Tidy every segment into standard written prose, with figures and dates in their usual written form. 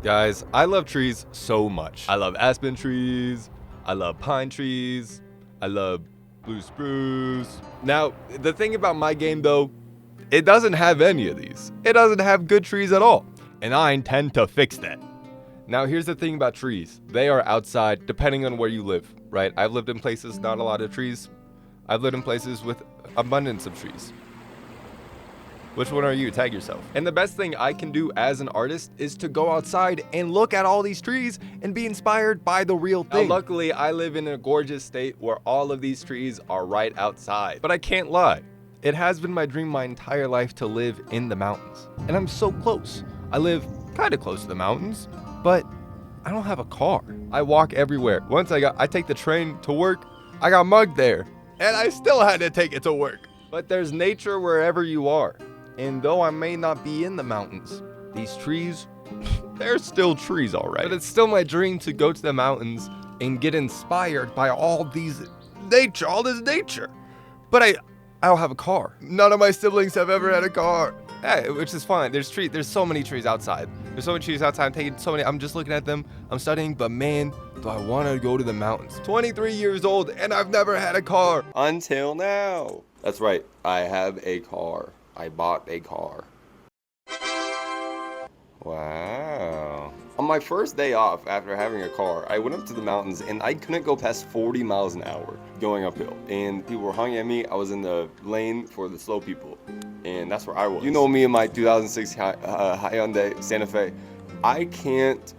Guys, I love trees so much. I love aspen trees. I love pine trees. I love blue spruce. Now, the thing about my game though, it doesn't have any of these. It doesn't have good trees at all. And I intend to fix that. Now, here's the thing about trees. They are outside depending on where you live, right? I've lived in places not a lot of trees. I've lived in places with abundance of trees. Which one are you? Tag yourself. And the best thing I can do as an artist is to go outside and look at all these trees and be inspired by the real thing. Now, luckily, I live in a gorgeous state where all of these trees are right outside. But I can't lie. It has been my dream my entire life to live in the mountains. And I'm so close. I live kind of close to the mountains, but I don't have a car. I walk everywhere. Once I take the train to work, I got mugged there. And I still had to take it to work. But there's nature wherever you are. And though I may not be in the mountains, these trees, they're still trees, all right. But it's still my dream to go to the mountains and get inspired by all this nature. But I don't have a car. None of my siblings have ever had a car. Hey, which is fine. There's so many trees outside. There's so many trees outside. I'm just looking at them. I'm studying, but man, do I want to go to the mountains. 23 years old and I've never had a car. Until now. That's right. I have a car. I bought a car. Wow. On my first day off after having a car, I went up to the mountains and I couldn't go past 40 miles an hour going uphill. And people were honking at me. I was in the lane for the slow people. And that's where I was. You know me and my 2006 Hyundai Santa Fe. I can't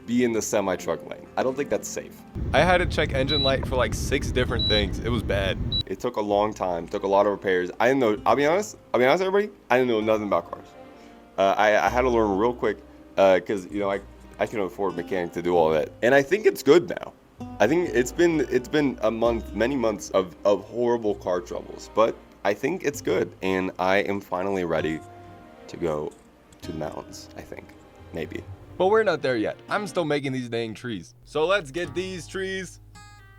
be in the semi-truck lane. I don't think that's safe. I had to check engine light for like 6 different things. It was bad. It took a long time, took a lot of repairs. I didn't know, I'll be honest everybody, I didn't know nothing about cars. I had to learn real quick because you know I can afford a mechanic to do all that. And I think it's good now. I think it's been a month, many months of horrible car troubles, but I think it's good. And I am finally ready to go to the mountains, I think, maybe. But we're not there yet. I'm still making these dang trees. So let's get these trees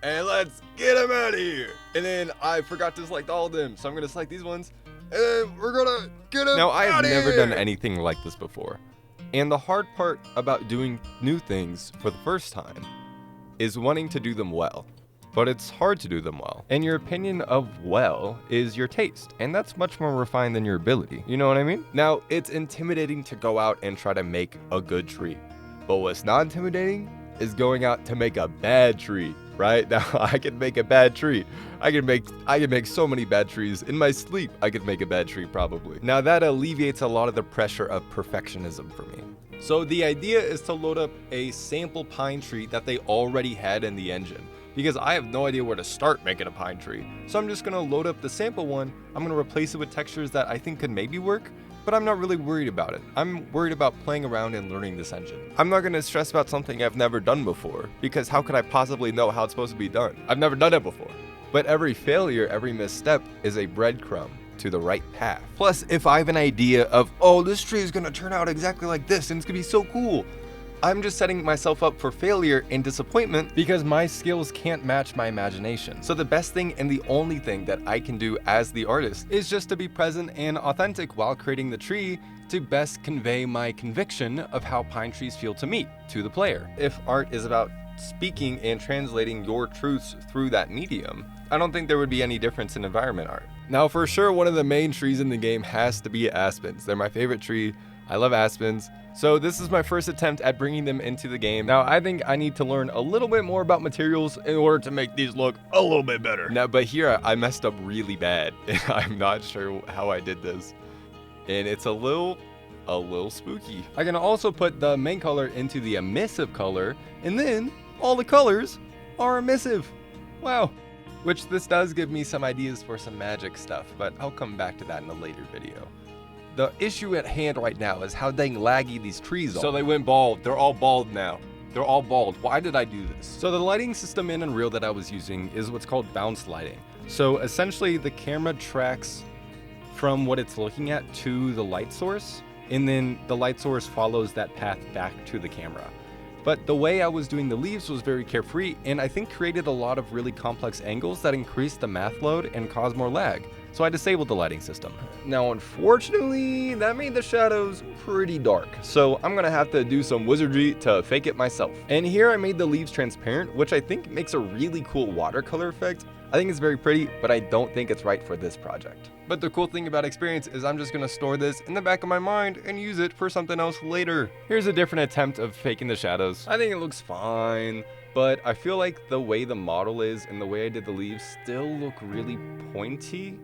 and let's get them out of here. And then I forgot to select all of them. So I'm gonna select these ones and we're gonna get them. Now, I have never done anything like this before. And the hard part about doing new things for the first time is wanting to do them well. But it's hard to do them well. And your opinion of well is your taste. And that's much more refined than your ability. You know what I mean? Now, it's intimidating to go out and try to make a good tree. But what's not intimidating is going out to make a bad tree, right? Now, I can make a bad tree. I can make so many bad trees. In my sleep, I could make a bad tree probably. Now, that alleviates a lot of the pressure of perfectionism for me. So the idea is to load up a sample pine tree that they already had in the engine, because I have no idea where to start making a pine tree. So I'm just gonna load up the sample one. I'm gonna replace it with textures that I think could maybe work, but I'm not really worried about it. I'm worried about playing around and learning this engine. I'm not gonna stress about something I've never done before, because how could I possibly know how it's supposed to be done? I've never done it before. But every failure, every misstep is a breadcrumb to the right path. Plus, if I have an idea of, oh, this tree is gonna turn out exactly like this and it's gonna be so cool, I'm just setting myself up for failure and disappointment because my skills can't match my imagination. So the best thing and the only thing that I can do as the artist is just to be present and authentic while creating the tree to best convey my conviction of how pine trees feel to me, to the player. If art is about speaking and translating your truths through that medium, I don't think there would be any difference in environment art. Now, for sure, one of the main trees in the game has to be aspens. They're my favorite tree. I love aspens. So this is my first attempt at bringing them into the game. Now, I think I need to learn a little bit more about materials in order to make these look a little bit better. Now, but here I messed up really bad. I'm not sure how I did this. And it's a little spooky. I can also put the main color into the emissive color, and then all the colors are emissive. Wow. Which this does give me some ideas for some magic stuff, but I'll come back to that in a later video. The issue at hand right now is how dang laggy these trees are. So they went bald. They're all bald now. They're all bald. Why did I do this? So the lighting system in Unreal that I was using is what's called bounce lighting. So essentially the camera tracks from what it's looking at to the light source, and then the light source follows that path back to the camera. But the way I was doing the leaves was very carefree, and I think created a lot of really complex angles that increased the math load and caused more lag. so I disabled the lighting system. Now, unfortunately, that made the shadows pretty dark, so I'm gonna have to do some wizardry to fake it myself. And here I made the leaves transparent, which I think makes a really cool watercolor effect. I think it's very pretty, but I don't think it's right for this project. But the cool thing about Experience is I'm just gonna store this in the back of my mind and use it for something else later. Here's a different attempt of faking the shadows. I think it looks fine, but I feel like the way the model is and the way I did the leaves still look really pointy,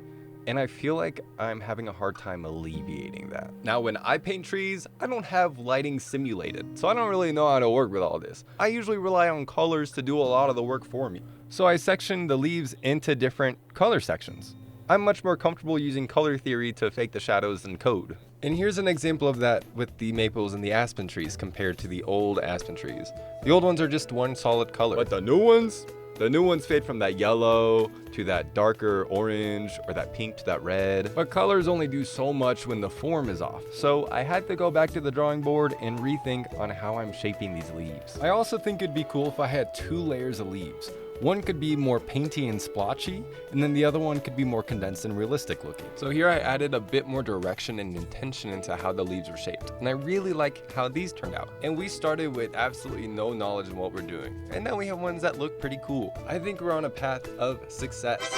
and I feel like I'm having a hard time alleviating that. Now, when I paint trees, I don't have lighting simulated, so I don't really know how to work with all this. I usually rely on colors to do a lot of the work for me. So I sectioned the leaves into different color sections. I'm much more comfortable using color theory to fake the shadows in code. And here's an example of that with the maples and the aspen trees compared to the old aspen trees. The old ones are just one solid color, but the new ones fade from that yellow to that darker orange or that pink to that red. But colors only do so much when the form is off. So I had to go back to the drawing board and rethink on how I'm shaping these leaves. I also think it'd be cool if I had 2 layers of leaves. One could be more painty and splotchy, and then the other one could be more condensed and realistic looking. So here I added a bit more direction and intention into how the leaves were shaped, and I really like how these turned out. And we started with absolutely no knowledge in what we're doing, and now we have ones that look pretty cool. I think we're on a path of success.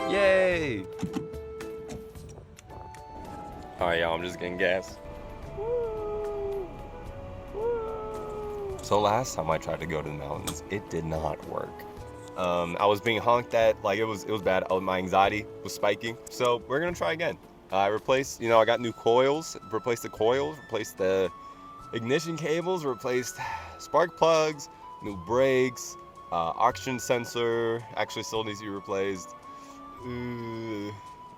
Yay! Alright, y'all, I'm just getting gas. So last time I tried to go to the mountains, it did not work. I was being honked at, like it was bad. My anxiety was spiking. So we're gonna try again. I replaced, I got new coils, replaced the ignition cables, replaced spark plugs, new brakes, oxygen sensor, actually still needs to be replaced.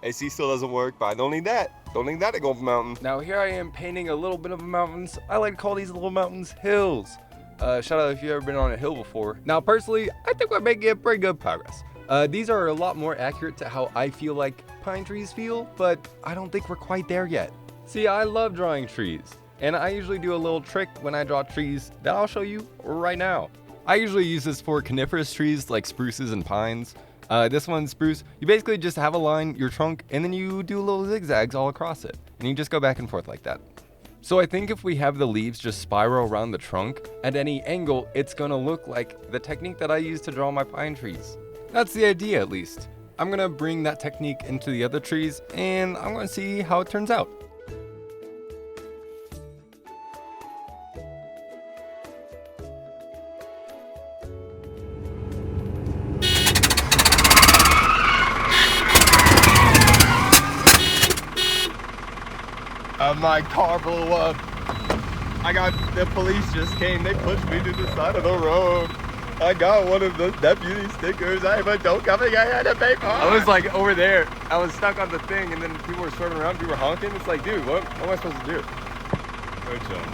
AC still doesn't work, but I don't need that. Don't need that to go up a mountain. Now here I am painting a little bit of mountains. I like to call these little mountains hills. Shout out if you've ever been on a hill before. Now, personally, I think we're making pretty good progress. These are a lot more accurate to how I feel like pine trees feel, but I don't think we're quite there yet. See, I love drawing trees, and I usually do a little trick when I draw trees that I'll show you right now. I usually use this for coniferous trees like spruces and pines. This one's spruce. You basically just have a line, your trunk, and then you do little zigzags all across it, and you just go back and forth like that. So I think if we have the leaves just spiral around the trunk at any angle, it's gonna look like the technique that I use to draw my pine trees. That's the idea, at least. I'm gonna bring that technique into the other trees, and I'm gonna see how it turns out. My car blew up. The police just came. They pushed me to the side of the road. I got one of the deputy stickers. I have a tow coming. I had to pay for it. I was like over there. I was stuck on the thing, and then people were swerving around. People were honking. It's like, dude, what am I supposed to do? We're chilling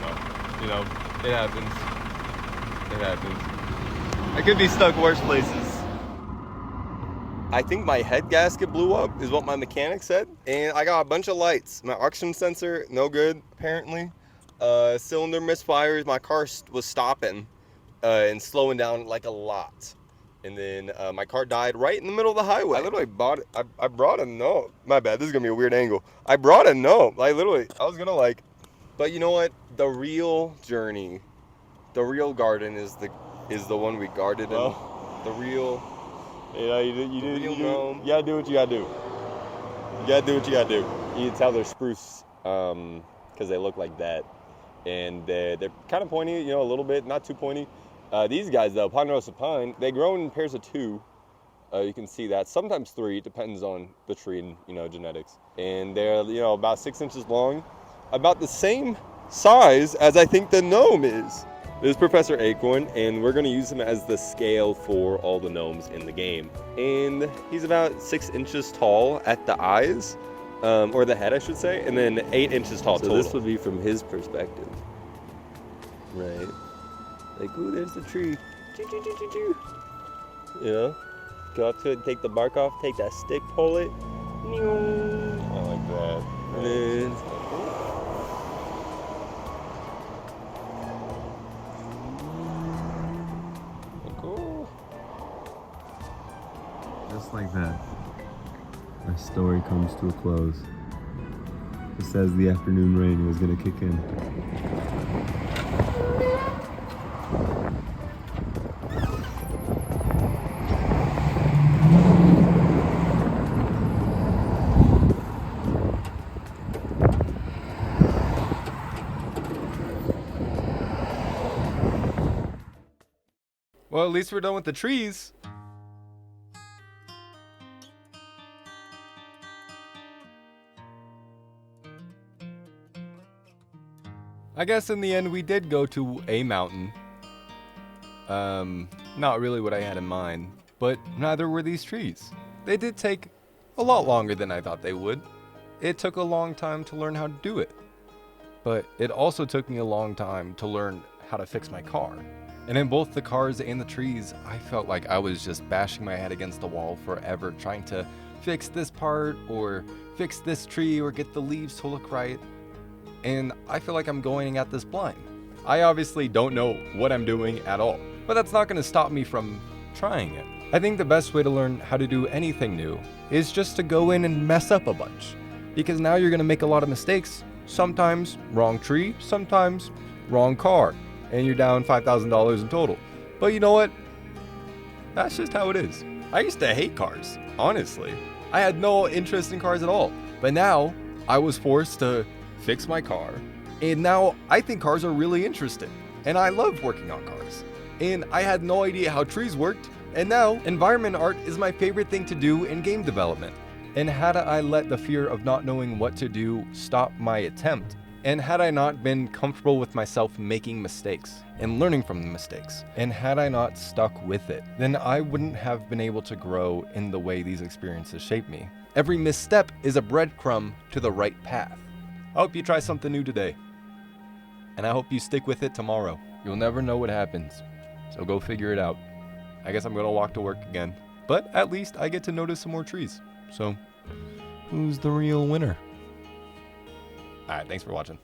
though. It happens. It happens. I could be stuck worse places. I think my head gasket blew up is what my mechanic said, and I got a bunch of lights. My oxygen sensor, no good apparently. Cylinder misfires. My car was stopping and slowing down like a lot, and then my car died right in the middle of the highway. I literally bought it. I brought a note. My bad. This is gonna be a weird angle. I brought a note. Like literally, I was gonna but you know what? The real journey, the real garden is the one we guarded in. The real. You gotta do what you gotta do. You gotta do what you gotta do. You can tell they're spruce because they look like that, and they're kind of pointy, a little bit, not too pointy. These guys though, Ponderosa pine, they grow in pairs of 2. You can see that, sometimes 3. It depends on the tree and genetics. And they're about 6 inches long, about the same size as I think the gnome is. This is Professor Acorn, and we're going to use him as the scale for all the gnomes in the game. And he's about 6 inches tall at the eyes, or the head, I should say, and then 8 inches tall total. So this would be from his perspective, right? Like, ooh, there's the tree. Go up to it, take the bark off, take that stick, pull it. I like that. And then, just like that. Our story comes to a close. It says the afternoon rain was gonna kick in. Well, at least we're done with the trees. I guess in the end we did go to a mountain. Not really what I had in mind, but neither were these trees. They did take a lot longer than I thought they would. It took a long time to learn how to do it. But it also took me a long time to learn how to fix my car. And in both the cars and the trees, I felt like I was just bashing my head against the wall forever, trying to fix this part or fix this tree or get the leaves to look right. And I feel like I'm going at this blind. I obviously don't know what I'm doing at all, but that's not going to stop me from trying it. I think the best way to learn how to do anything new is just to go in and mess up a bunch, because now you're going to make a lot of mistakes. Sometimes wrong tree, sometimes wrong car, and you're down $5,000 in total. But you know what? That's just how it is. I used to hate cars, honestly. I had no interest in cars at all. But now I was forced to fix my car, and now I think cars are really interesting, and I love working on cars. And I had no idea how trees worked, and now environment art is my favorite thing to do in game development. And had I let the fear of not knowing what to do stop my attempt, and had I not been comfortable with myself making mistakes and learning from the mistakes, and had I not stuck with it, then I wouldn't have been able to grow in the way these experiences shape me. Every misstep is a breadcrumb to the right path. I hope you try something new today, and I hope you stick with it tomorrow. You'll never know what happens, so go figure it out. I guess I'm gonna walk to work again, but at least I get to notice some more trees. So, who's the real winner? Alright, thanks for watching.